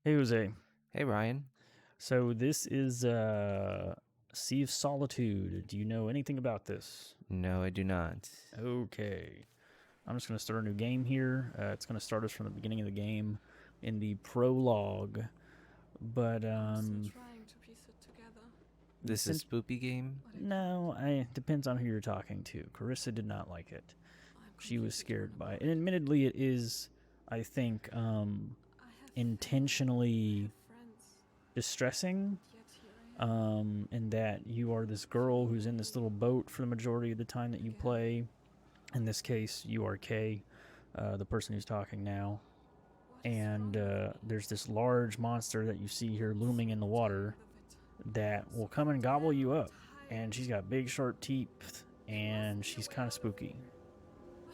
Hey Jose. Hey Ryan. So this is Sea of Solitude. Do you know anything about this? No, I do not. Okay. I'm just gonna start a new game here. It's gonna start us from the beginning of the game in the prologue. But I'm still trying to piece it together. This is spoopy game? But I no, I depends on who you're talking to. Carissa did not like it. I'm She was completely torn scared by it. about And admittedly it is, I think, I have intentionally friends, distressing. but yet here I am. And that you are this girl who's in this little boat for the majority of the time that you Again. play. In this case, you are Kay, the person who's talking now. What is And wrong with me? there's this large monster that you see here looming in the water Tired of it. that will So come and gobble you damn up. And she's tired. got big, sharp teeth, It must and be a she's way kind of out of spooky. here.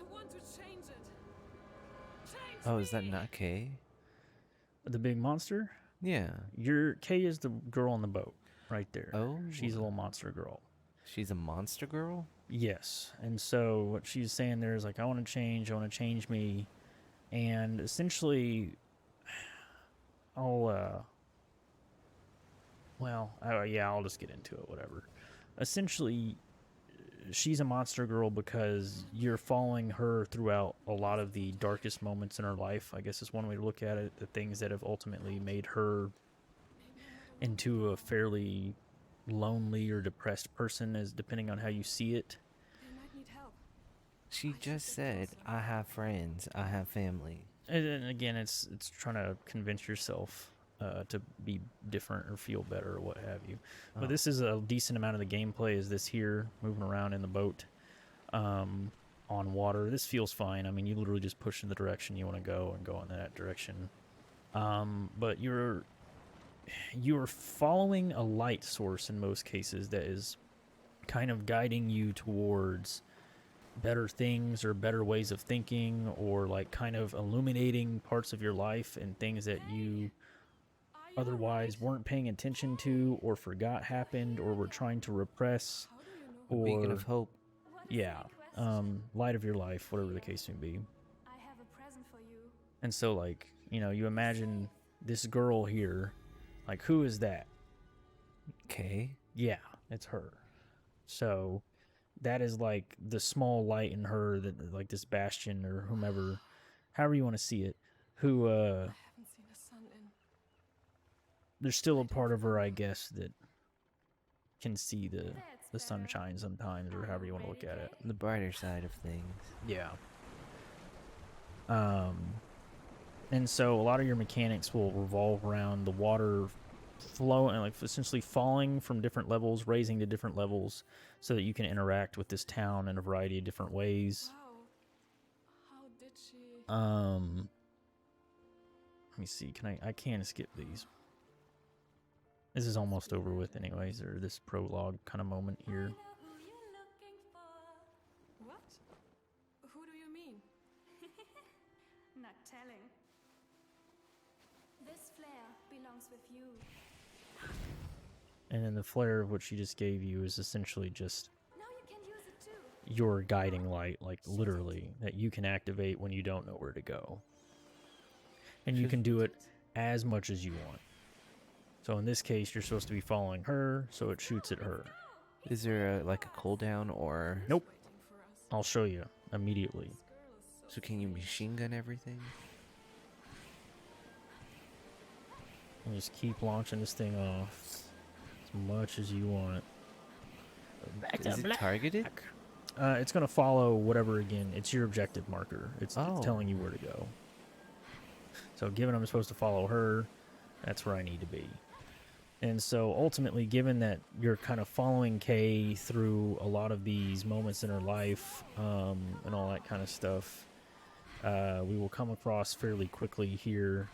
I want to change it. Change Oh, is that me! not Kay? The big monster? Yeah. Kay is the girl on the boat, right there. Oh, She's a little monster girl. she's a monster girl? Yes. And so what she's saying there is like, I want to change me. And essentially, I'll yeah, I'll just get into it, whatever. Essentially, she's a monster girl because you're following her throughout a lot of the darkest moments in her life, I guess is one way to look at it. The things that have ultimately made her Maybe I'm not alone. into a fairly lonely or depressed person, as depending on how you see it. They might need help. She I should just get said, closer. I have friends, I have family. And again, it's trying to convince yourself to be different or feel better or what have you. But Oh. this is a decent amount of the gameplay. Is this here moving around in the boat on water? This feels fine. I mean, you literally just push in the direction you want to go and go in that direction. But you're following a light source in most cases that is kind of guiding you towards better things or better ways of thinking, or like kind of illuminating parts of your life and things that you Are you otherwise alright? weren't paying attention to or forgot happened or were trying to repress, How do you know? A beacon or of hope. What a yeah, silly question. light of your life, whatever the case may be. I have a present for you. And so, like, you imagine this girl here, like, who is that? Kay? Yeah, it's her. So that is like the small light in her, that like this bastion or whomever, however you want to see it, who I haven't seen the sun in. there's still I a don't part of her, I remember. guess, that can see the That's the better. sunshine sometimes, or Are however you you want to ready, look at it. Kay? The brighter side of things. Yeah. Um and so a lot of your mechanics will revolve around the water flow and like essentially falling from different levels, raising to different levels, so that you can interact with this town in a variety of different ways. Wow. How did she? Let me see. I can skip these. This is almost over with anyways, or this prologue kind of moment I here. know who you're looking for. What? Who do you mean? Not telling. This flare belongs with you. And then the flare of what she just gave you is essentially just Now you can use it too. your guiding light, like literally, that you can activate when you don't know where to go. And you Should- can do it as much as you want. So in this case, you're supposed to be following her, so it shoots at her. Is there like a cooldown or... Nope. Waiting for us. I'll show you immediately. This girl is so So can you strange. machine gun everything? And just keep launching this thing off as much as you want. Back Is to it black. targeted? It's going to follow whatever, again, it's your objective marker. It's Oh. telling you where to go. So given I'm supposed to follow her, that's where I need to be. And so ultimately, given that you're kind of following Kay through a lot of these moments in her life, and all that kind of stuff, we will come across fairly quickly here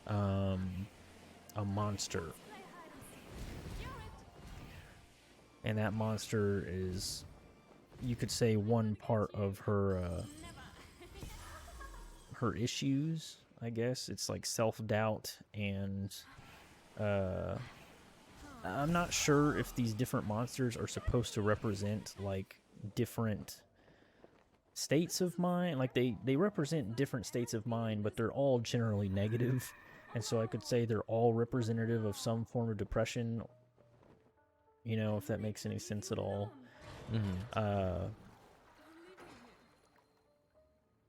a monster. Play hide and seek. You're it. And that monster is, you could say, one part of her Never. her issues, I guess. It's like self-doubt, and I'm not sure if these different monsters are supposed to represent like different states of mind. Like they represent different states of mind, but they're all generally negative. And so I could say they're all representative of some form of depression, you know, if that makes any sense at all. Mm-hmm.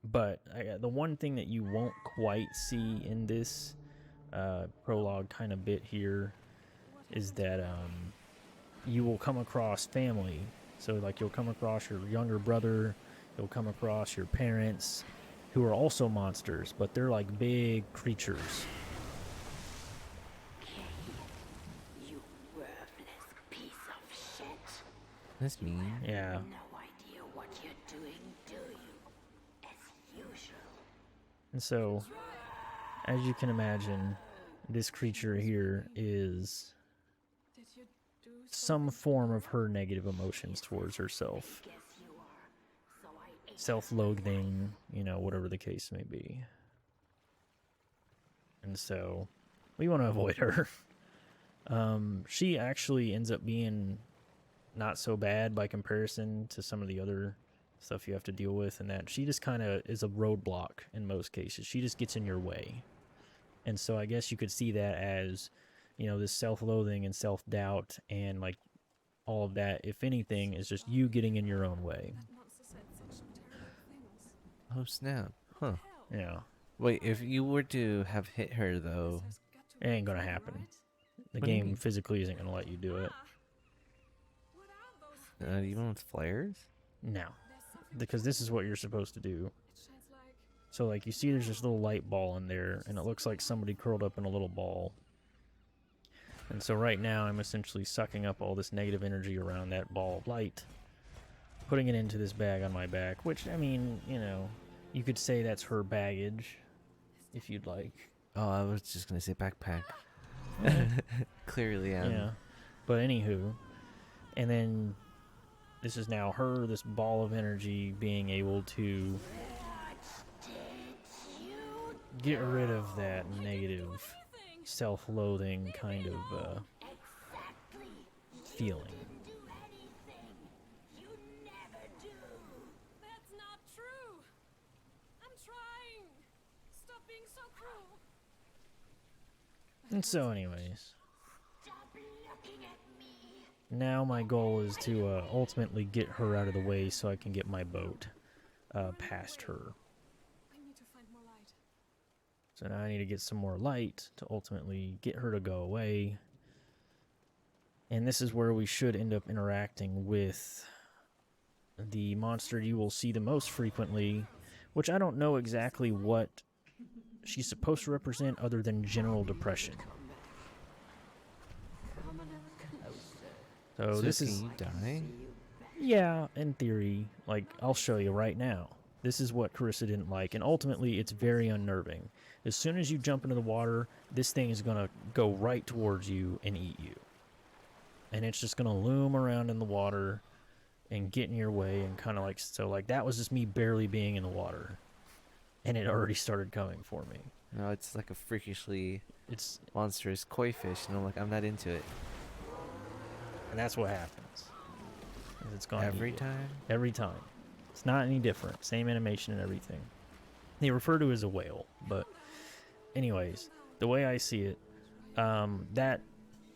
But the one thing that you won't quite see in this prologue kind of bit here is that you will come across family. So, like, you'll come across your younger brother, you'll come across your parents, who are also monsters, but they're like big creatures. You worthless piece of shit. That's mean. Yeah. No idea what you're doing, do you? As usual. And so, as you can imagine, this creature here is Did you do some form of her negative emotions towards herself. Guess you are. So I ate Self-loathing, you know, whatever the case may be. And so, we want to avoid her. She actually ends up being not so bad by comparison to some of the other stuff you have to deal with, and that she just kind of is a roadblock in most cases. She just gets in your way. And so I guess you could see that as, you know, this self-loathing and self-doubt and, like, all of that, if anything, is just you getting in your own way. that monster said such terrible things? Oh snap. Huh. Hell. Yeah. Wait, if you were to have hit her though, This has got to It ain't be gonna true, happen. right? The What do you game mean? physically isn't gonna let you do it. Ah. What are those things? even with flares? No. There's something Because this is what you're supposed to do. It shines like So, like, you see there's this little light ball in there, and it looks like somebody curled up in a little ball. And so right now, I'm essentially sucking up all this negative energy around that ball of light, putting it into this bag on my back, which, I mean, you know, you could say that's her baggage, if you'd like. Oh, I was just gonna say backpack. Clearly, Yeah. But anywho, and then this is now her, this ball of energy, being able to get rid of that negative, anything. self-loathing kind of feeling. do anything. You never do. That's not true. I'm trying. Stop being so cruel. And so anyways, Stop looking at me. now my goal is to ultimately get her out of the way so I can get my boat past her. I need to find more light. So now I need to get some more light to ultimately get her to go away. And this is where we should end up interacting with the monster you will see the most frequently, which I don't know exactly what she's supposed to represent other than general depression. So So this is... can you die? Yeah, in theory. Like, I'll show you right now. This is what Carissa didn't like, and ultimately it's very unnerving. As soon as you jump into the water, this thing is going to go right towards you and eat you. And it's just going to loom around in the water and get in your way and kind of like... So, like, that was just me barely being in the water. And it already started coming for me. No, it's like a freakishly It's... monstrous koi fish, and I'm like, I'm not into it. And that's what happens. It's going Every time? Every time. It's not any different. Same animation and everything. They refer to it as a whale, but anyways, the way I see it,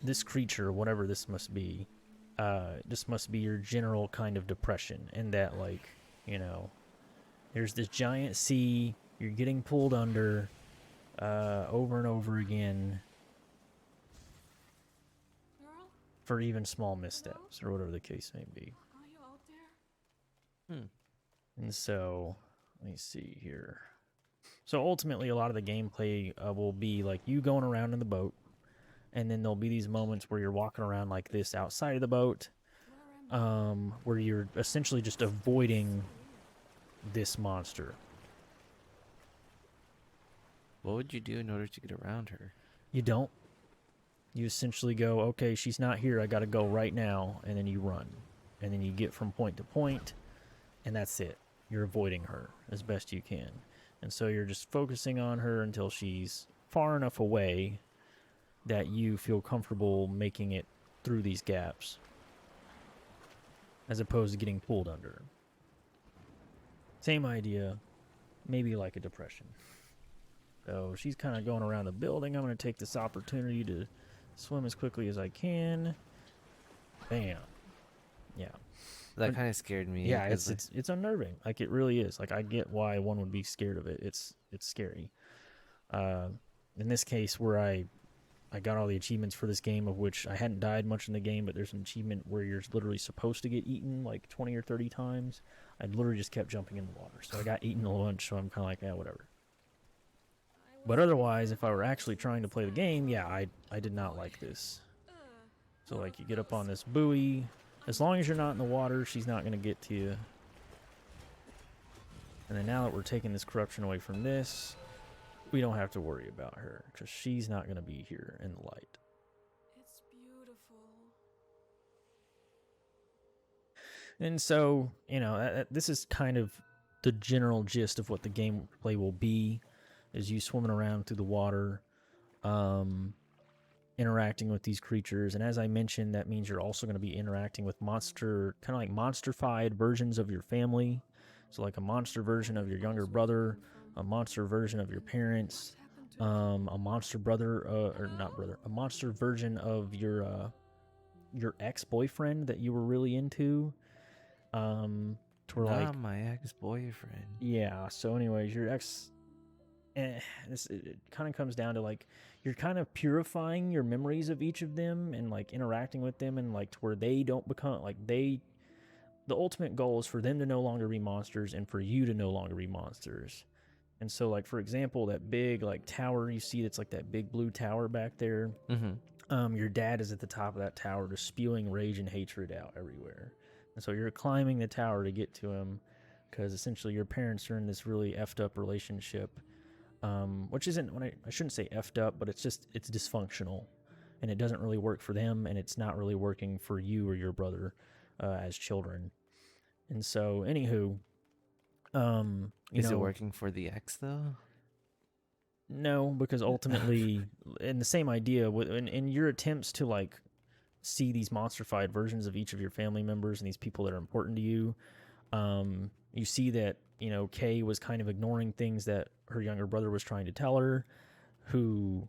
this creature, whatever this must be your general kind of depression, and that, like, you know, there's this giant sea, you're getting pulled under over and over again Girl, for even small missteps, or whatever the case may be. are you out there? Hmm. And so, let me see here. So ultimately, a lot of the gameplay will be like you going around in the boat, and then there'll be these moments where you're walking around like this outside of the boat, Where am I? where you're essentially just avoiding this monster. What would you do in order to get around her? You don't. You essentially go, okay, she's not here, I gotta go right now, and then you run. And then you get from point to point, and that's it. You're avoiding her as best you can. And so you're just focusing on her until she's far enough away that you feel comfortable making it through these gaps, as opposed to getting pulled under. Same idea, maybe like a depression. So she's kind of going around the building. I'm going to take this opportunity to swim as quickly as I can. Bam. Yeah. That kind of scared me. Yeah, 'cause, it's unnerving. Like, it really is. Like, I get why one would be scared of it. It's scary. In this case, where I got all the achievements for this game, of which I hadn't died much in the game, but there's an achievement where you're literally supposed to get eaten like 20 or 30 times. I literally just kept jumping in the water. So I got eaten a bunch, so I'm kind of like, yeah, whatever. But otherwise, if I were actually trying to play the game, yeah, I did not like this. So, like, you get up on this buoy. As long as you're not in the water, she's not going to get to you. And then now that we're taking this corruption away from this, we don't have to worry about her, because she's not going to be here in the light. It's beautiful. And so, you know, this is kind of the general gist of what the gameplay will be, is you swimming around through the water, interacting with these creatures. And as I mentioned, that means you're also going to be interacting with kind of like monster-fied versions of your family. So like a monster version of your younger brother, a monster version of your parents, a monster a monster version of your ex-boyfriend that you were really into. To where, not like, my ex-boyfriend. yeah. So, anyways, your ex. It kind of comes down to, like, you're kind of purifying your memories of each of them and, like, interacting with them, and, like, to where they don't become, like, the ultimate goal is for them to no longer be monsters and for you to no longer be monsters. And so, like, for example, that big, like, tower you see, that's like that big blue tower back there. Mm-hmm. Your dad is at the top of that tower just spewing rage and hatred out everywhere. And so you're climbing the tower to get to him, because essentially your parents are in this really effed up relationship. Which isn't, I shouldn't say effed up, but it's dysfunctional, and it doesn't really work for them, and it's not really working for you or your brother as children. And so, anywho, Is it working for the ex though? No, because ultimately, in the same idea, in your attempts to, like, see these monster-fied versions of each of your family members and these people that are important to you, you see that, you know, Kay was kind of ignoring things that her younger brother was trying to tell her, who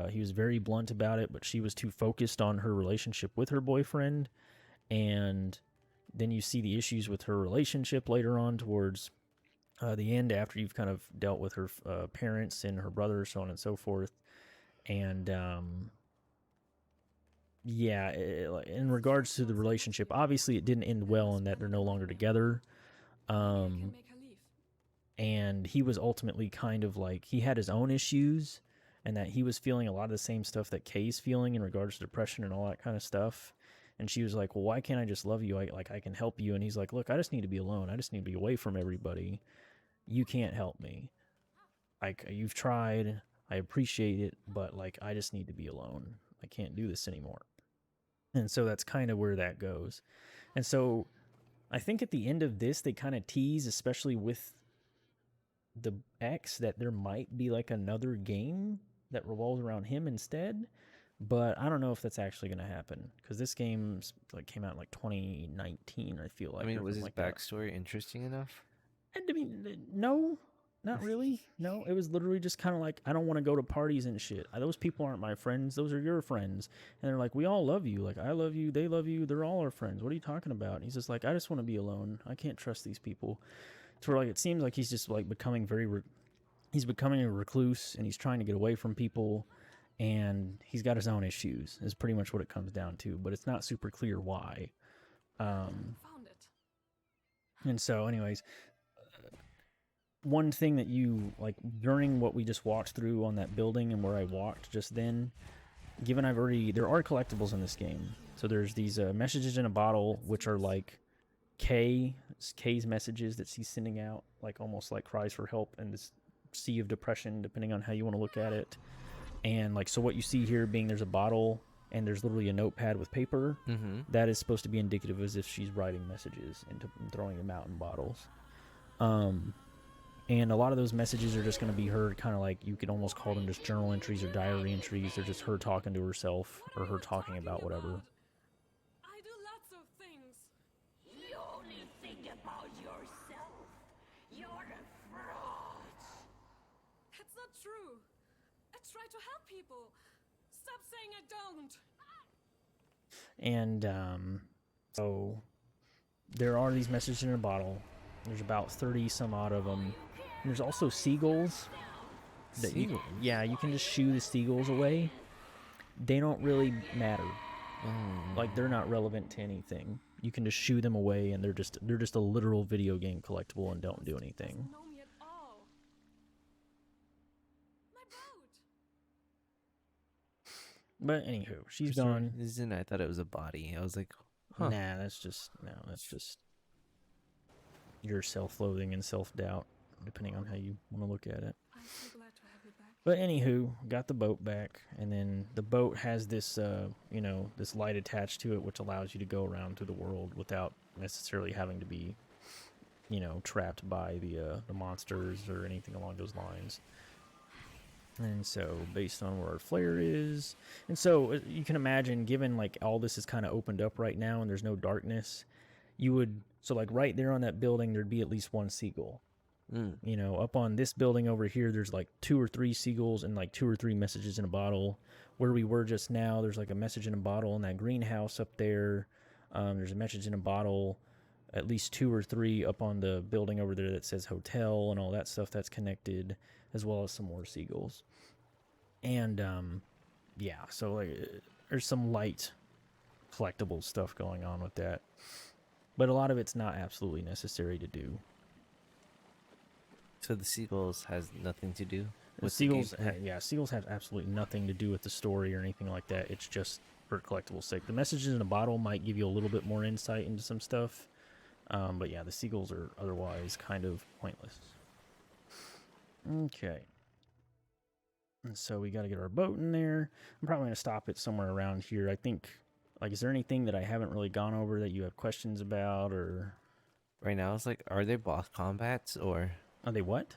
he was very blunt about it, but she was too focused on her relationship with her boyfriend. And then you see the issues with her relationship later on towards the end, after you've kind of dealt with her parents and her brother, so on and so forth. And yeah, in regards to the relationship, obviously it didn't end well in that they're no longer together. Can make her leave. And he was ultimately kind of like, he had his own issues, and that he was feeling a lot of the same stuff that Kay's feeling in regards to depression and all that kind of stuff. And she was like, well, why can't I just love you? I can help you. And he's like, look, I just need to be alone. I just need to be away from everybody. You can't help me. Like, you've tried. I appreciate it, but, like, I just need to be alone. I can't do this anymore. And so that's kind of where that goes. And so I think at the end of this, they kind of tease, especially with the X, that there might be, like, another game that revolves around him instead. But I don't know if that's actually going to happen, because this game, like, came out in, like, 2019, I feel like. I mean, was his like that. backstory interesting enough? I mean, no, not really. No, it was literally just kind of like, I don't want to go to parties and shit. Those people aren't my friends. Those are your friends. And they're like, we all love you. Like, I love you. They love you. They're all our friends. What are you talking about? And he's just like, I just want to be alone. I can't trust these people. So, like, it seems like he's just, like, becoming he's becoming a recluse, and he's trying to get away from people. And he's got his own issues, is pretty much what it comes down to. But it's not super clear why. Found it. And so, anyways, one thing that you, like, during what we just walked through on that building and where I walked just then, given there are collectibles in this game. So there's these messages in a bottle, which are like Kay's messages that she's sending out, like almost like cries for help in this sea of depression, depending on how you want to look at it. And, like, so what you see here being, there's a bottle and there's literally a notepad with paper. Mm-hmm. That is supposed to be indicative as if she's writing messages and throwing them out in bottles. And a lot of those messages are just going to be her kind of like, you could almost call them just journal entries or diary entries. They're just her talking to herself or her talking about whatever. I do lots of things. You only think about yourself. You're a fraud. That's not true. try to help people. Stop saying I don't. And so there are these messages in a bottle. There's about 30 some odd of them. And there's also seagulls. That Seagulls? Yeah, you can just shoo the seagulls away. They don't really matter. Like, they're not relevant to anything. You can just shoo them away, and they're just a literal video game collectible and don't do anything. Doesn't know me at all. My boat. But anywho, she's For some gone. reason, I thought it was a body. I was like, huh. Nah, that's just your self-loathing and self-doubt, depending on how you want to look at it. I'm so glad to have you back. But anywho, got the boat back, and then the boat has this, this light attached to it, which allows you to go around through the world without necessarily having to be, trapped by the monsters or anything along those lines. And so, based on where our flare is, and so you can imagine, given like all this is kind of opened up right now, and there's no darkness, like right there on that building, there'd be at least one seagull. Up on this building over here, there's like 2 or 3 seagulls and like 2 or 3 messages in a bottle. Where we were just now, there's like a message in a bottle in that greenhouse up there. There's a message in a bottle, at least 2 or 3 up on the building over there that says hotel and all that stuff that's connected, as well as some more seagulls. And so like there's some light collectible stuff going on with that. But a lot of it's not absolutely necessary to do. So the seagulls has nothing to do with seagulls. the gameplay? Seagulls have absolutely nothing to do with the story or anything like that. It's just for collectible sake. The messages in a bottle might give you a little bit more insight into some stuff, but yeah, the seagulls are otherwise kind of pointless. Okay. And so we got to get our boat in there. I'm probably going to stop it somewhere around here. I think, is there anything that I haven't really gone over that you have questions about, or? Right now, it's like, are there boss combats or? Are they what?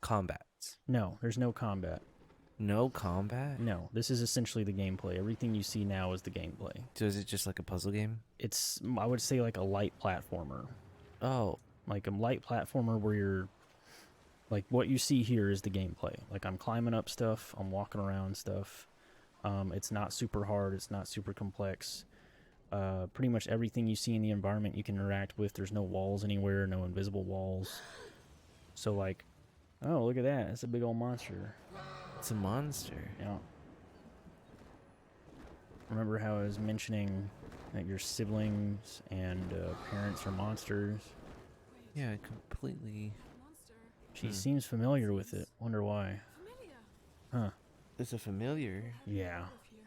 Combats. No, there's no combat. No combat? No, this is essentially the gameplay. Everything you see now is the gameplay. So is it just like a puzzle game? It's, I would say, like a light platformer. Oh. Like a light platformer where you're, like, what you see here is the gameplay. Like, I'm climbing up stuff, I'm walking around stuff. It's not super hard, it's not super complex. Pretty much everything you see in the environment you can interact with. There's no walls anywhere, no invisible walls. So, like, oh, look at that. It's a big old monster. It's a monster. Yeah. Remember how I was mentioning that your siblings and parents are monsters? Yeah, completely. Monster. She seems familiar with it. Wonder why. Familiar. Huh. It's a familiar. Yeah. Out of here.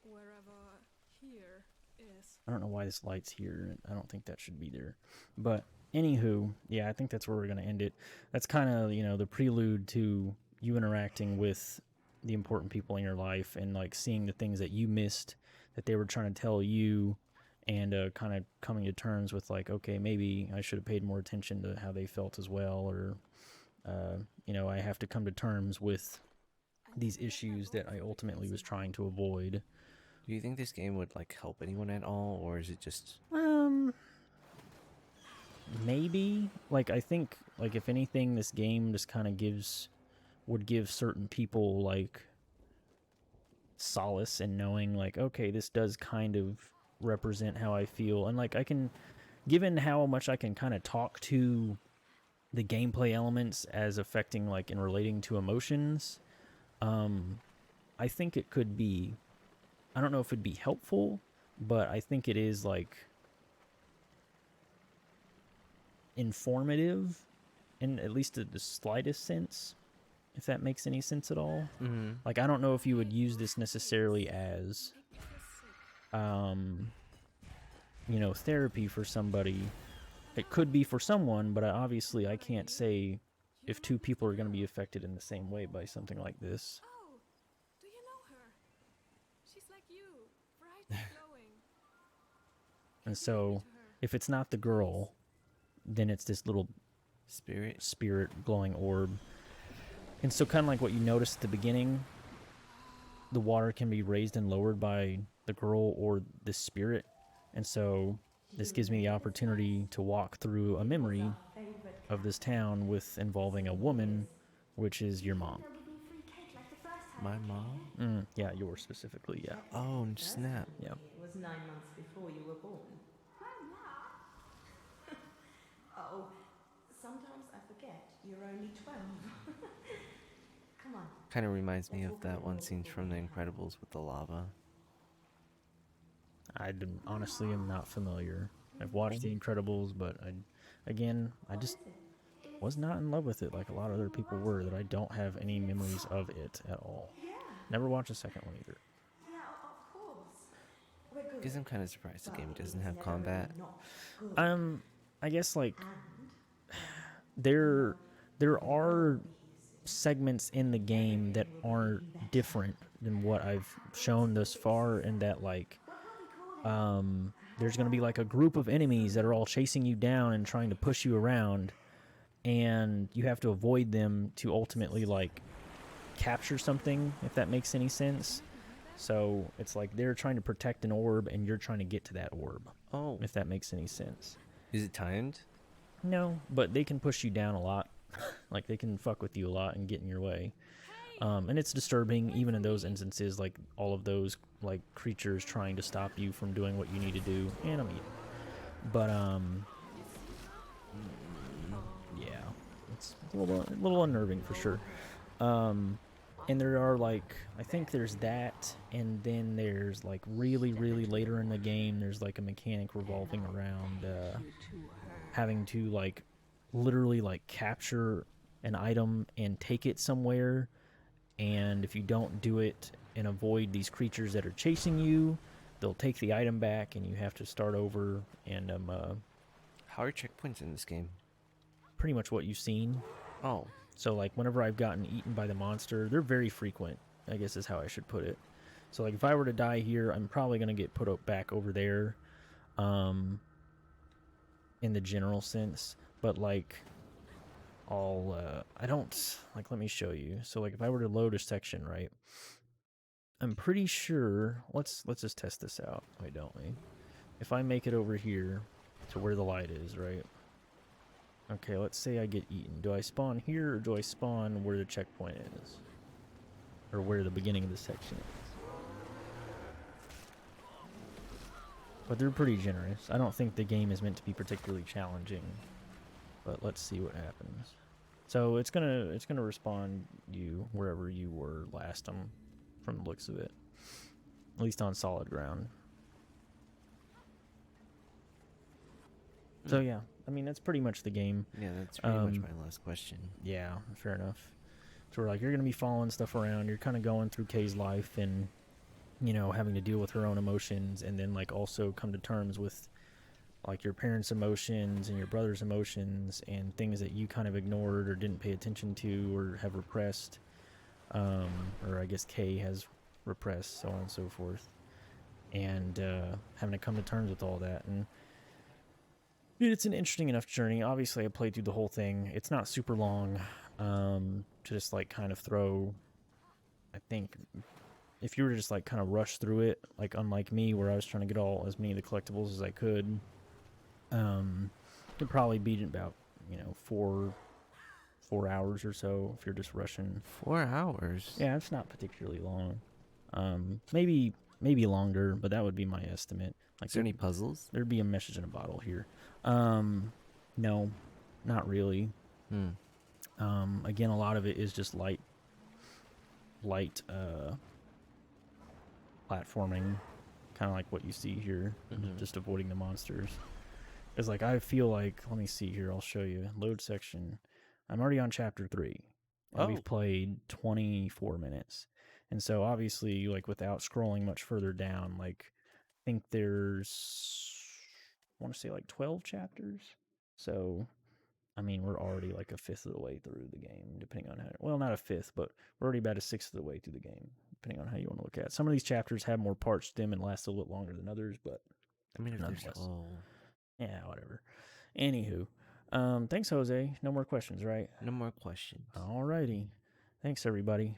Wherever here is. I don't know why this light's here. I don't think that should be there. But anywho, yeah, I think that's where we're going to end it. That's kind of, the prelude to you interacting with the important people in your life and, like, seeing the things that you missed that they were trying to tell you, and kind of coming to terms with, like, okay, maybe I should have paid more attention to how they felt as well, or, I have to come to terms with these issues that I ultimately was trying to avoid. Do you think this game would, like, help anyone at all, or is it just... Maybe. Like, I think, like, if anything, this game just kind of would give certain people, like, solace in knowing, like, okay, this does kind of represent how I feel. And, like, given how much I can kind of talk to the gameplay elements as affecting, like, and relating to emotions, I think it could be, I don't know if it'd be helpful, but I think it is, like, informative in at least the slightest sense, if that makes any sense at all. Mm-hmm. Like, I don't know if you would use this necessarily as therapy for somebody. It could be for someone, but obviously I can't say if 2 people are going to be affected in the same way by something like this. Oh, do you know her? She's like you, bright and glowing. And so if it's not the girl, then it's this little spirit glowing orb. And so kind of like what you noticed at the beginning, the water can be raised and lowered by the girl or the spirit. And so this gives me the opportunity to walk through a memory of this town involving a woman, which is your mom. My mom? Yeah, yours specifically, yeah. Oh, snap. Yeah. It was 9 months before you were born. Oh, sometimes I forget you're only 12. Come on. Kind of reminds me of that one scene from The Incredibles with the lava. Honestly am not familiar. I've watched The Incredibles, but I just was not in love with it like a lot of other people were, that I don't have any memories of it at all. Never watched the second one either. Yeah, of course. We're good. Because I'm kind of surprised the game doesn't have combat. I guess like there are segments in the game that aren't different than what I've shown thus far, and that like there's going to be like a group of enemies that are all chasing you down and trying to push you around, and you have to avoid them to ultimately like capture something, if that makes any sense. So it's like they're trying to protect an orb and you're trying to get to that orb. Oh. If that makes any sense. Is it timed? No, but they can push you down a lot. Like they can fuck with you a lot and get in your way. And it's disturbing even in those instances, like all of those like creatures trying to stop you from doing what you need to do. And I'm eating. But yeah, it's a little unnerving for sure. And there are like, I think there's that, and then there's like really later in the game, there's like a mechanic revolving around having to like literally like capture an item and take it somewhere, and if you don't do it and avoid these creatures that are chasing you, they'll take the item back and you have to start over. And how are checkpoints in this game? Pretty much what you've seen. Oh. So like whenever I've gotten eaten by the monster, they're very frequent, I guess is how I should put it. So like if I were to die here, I'm probably going to get put back over there in the general sense. But like I don't, like, let me show you. So like if I were to load a section, right, I'm pretty sure, let's just test this out. Why don't we? If I make it over here to where the light is, right? Okay, let's say I get eaten. Do I spawn here or do I spawn where the checkpoint is? Or where the beginning of the section is? But they're pretty generous. I don't think the game is meant to be particularly challenging. But let's see what happens. So it's gonna respawn you wherever you were last time, from the looks of it. At least on solid ground. So yeah, I mean that's pretty much the game. Yeah, that's pretty much my last question. Yeah, fair enough. So we're like, you're gonna be following stuff around. You're kind of going through Kay's life and, you know, having to deal with her own emotions, and then like also come to terms with like your parents' emotions and your brother's emotions and things that you kind of ignored or didn't pay attention to or have repressed, or I guess Kay has repressed, so on and so forth, and having to come to terms with all that. And dude, it's an interesting enough journey. Obviously I played through the whole thing. It's not super long, to just like kind of throw. I think if you were to just like kind of rush through it, like unlike me where I was trying to get as many of the collectibles as I could, it'd probably be about, you know, 4 hours or so if you're just rushing. 4 hours? Yeah, it's not particularly long. Maybe longer, but that would be my estimate. Like, is there any puzzles? There'd be a message in a bottle here. No, not really. Again, a lot of it is just light platforming, kind of like what you see here, just avoiding the monsters. It's like, I feel like, let me see here, I'll show you. Load section. I'm already on chapter 3, and we've played 24 minutes. And so obviously, like, without scrolling much further down, like, I think there's, I want to say like 12 chapters. So, I mean, we're already like a fifth of the way through the game, depending on how, well, not a fifth, but we're already about a sixth of the way through the game, depending on how you want to look at it. Some of these chapters have more parts to them and last a little longer than others, but I mean, if there's yeah, whatever. Anywho, thanks, Jose. No more questions, right? No more questions. Alrighty. Thanks, everybody.